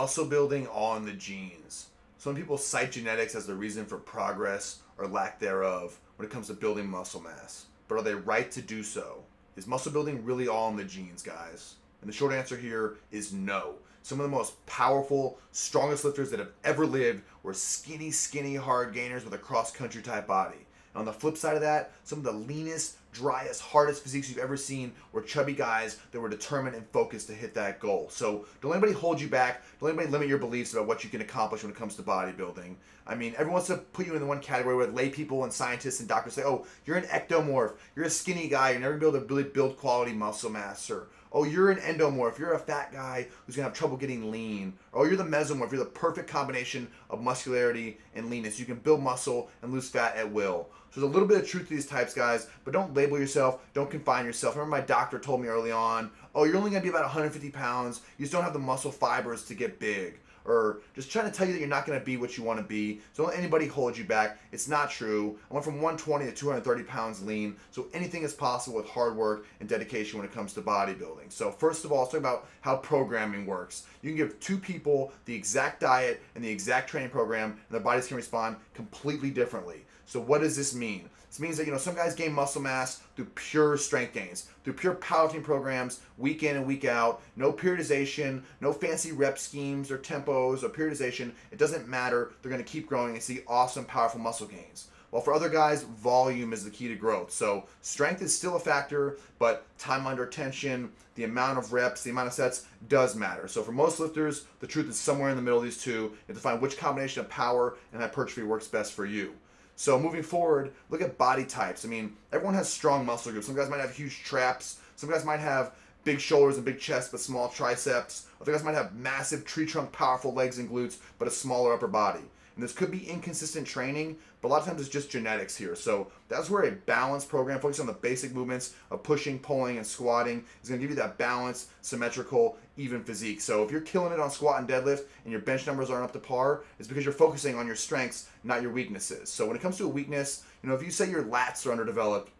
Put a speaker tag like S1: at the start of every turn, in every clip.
S1: muscle building all in the genes? Some people cite genetics as the reason for progress or lack thereof when it comes to building muscle mass. But are they right to do so? Is muscle building really all in the genes, guys? And the short answer here is no. Some of the most powerful, strongest lifters that have ever lived were skinny, hard gainers with a cross-country type body. And on the flip side of that, some of the leanest, driest, hardest physiques you've ever seen were chubby guys that were determined and focused to hit that goal. So don't let anybody hold you back. Don't let anybody limit your beliefs about what you can accomplish when it comes to bodybuilding. I mean, everyone wants to put you in the one category where lay people and scientists and doctors say, oh, you're an ectomorph, you're a skinny guy, you're never going to be able to really build quality muscle mass, or oh, you're an endomorph, you're a fat guy who's going to have trouble getting lean, or oh, you're the mesomorph, you're the perfect combination of muscularity and leanness. You can build muscle and lose fat at will. So there's a little bit of truth to these types, guys, but don't label yourself, don't confine yourself. Remember my doctor told me early on, oh, you're only going to be about 150 pounds, you just don't have the muscle fibers to get big. Or just trying to tell you that you're not going to be what you want to be. So don't let anybody hold you back. It's not true. I went from 120 to 230 pounds lean. So anything is possible with hard work and dedication when it comes to bodybuilding. So first of all, let's talk about how programming works. You can give two people the exact diet and the exact training program, and their bodies can respond completely differently. So what does this mean? This means that, some guys gain muscle mass through pure strength gains, through pure powerlifting programs, week in and week out, no periodization, no fancy rep schemes or tempos or periodization. It doesn't matter. They're going to keep growing and see awesome, powerful muscle gains. While for other guys, volume is the key to growth. So strength is still a factor, but time under tension, the amount of reps, the amount of sets does matter. So for most lifters, the truth is somewhere in the middle of these two. You have to find which combination of power and hypertrophy works best for you. So moving forward, look at body types. I mean, everyone has strong muscle groups. Some guys might have huge traps. Some guys might have big shoulders and big chest but small triceps. Other guys might have massive tree trunk, powerful legs and glutes but a smaller upper body. And this could be inconsistent training, but a lot of times it's just genetics here. So that's where a balanced program focused on the basic movements of pushing, pulling, and squatting is going to give you that balanced, symmetrical, even physique. So if you're killing it on squat and deadlift and your bench numbers aren't up to par, it's because you're focusing on your strengths, not your weaknesses. So when it comes to a weakness, if you say your lats are underdeveloped,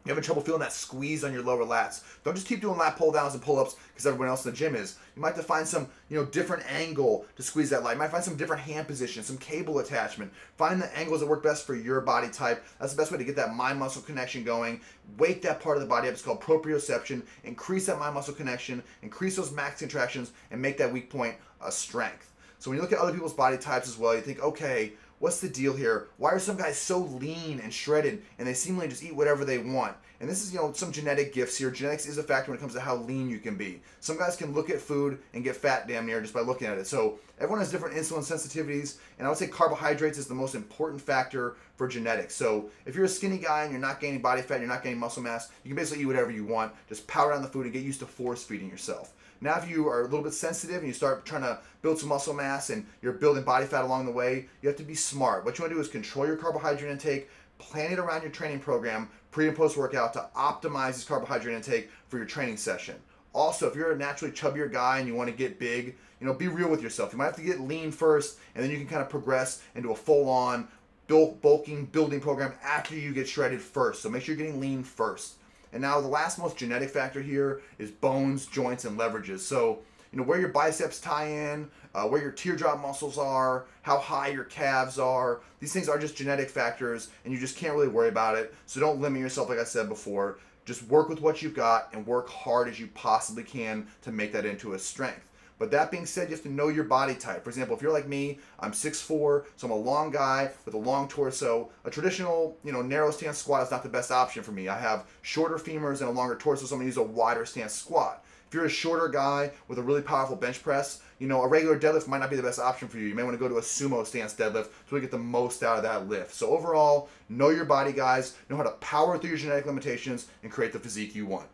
S1: you're having trouble feeling that squeeze on your lower lats, don't just keep doing lat pull downs and pull ups because everyone else in the gym is. You might have to find some different angle to squeeze that lat. You might find some different hand position, some cable attachment. Find the angles that work best for your body type. That's the best way to get that mind muscle connection going. Wake that part of the body up. It's called proprioception. Increase that mind muscle connection, increase those max contractions, and make that weak point a strength. So when you look at other people's body types as well, you think, okay, what's the deal here? Why are some guys so lean and shredded and they seemingly just eat whatever they want? And this is, some genetic gifts here. Genetics is a factor when it comes to how lean you can be. Some guys can look at food and get fat damn near just by looking at it. So everyone has different insulin sensitivities, and I would say carbohydrates is the most important factor for genetics. So if you're a skinny guy and you're not gaining body fat, you're not gaining muscle mass, you can basically eat whatever you want. Just power down the food and get used to force feeding yourself. Now, if you are a little bit sensitive and you start trying to build some muscle mass and you're building body fat along the way, you have to be smart. What you want to do is control your carbohydrate intake, plan it around your training program, pre and post workout, to optimize this carbohydrate intake for your training session. Also, if you're a naturally chubbier guy and you want to get big, be real with yourself. You might have to get lean first, and then you can kind of progress into a full-on bulking, building program after you get shredded first. So make sure you're getting lean first. And now the last most genetic factor here is bones, joints, and leverages. So, where your biceps tie in, where your teardrop muscles are, how high your calves are. These things are just genetic factors, and you just can't really worry about it. So don't limit yourself, like I said before. Just work with what you've got and work hard as you possibly can to make that into a strength. But that being said, you have to know your body type. For example, if you're like me, I'm 6'4", so I'm a long guy with a long torso. A traditional, narrow stance squat is not the best option for me. I have shorter femurs and a longer torso, so I'm gonna use a wider stance squat. If you're a shorter guy with a really powerful bench press, a regular deadlift might not be the best option for you. You may want to go to a sumo stance deadlift to really get the most out of that lift. So overall, know your body, guys. Know how to power through your genetic limitations and create the physique you want.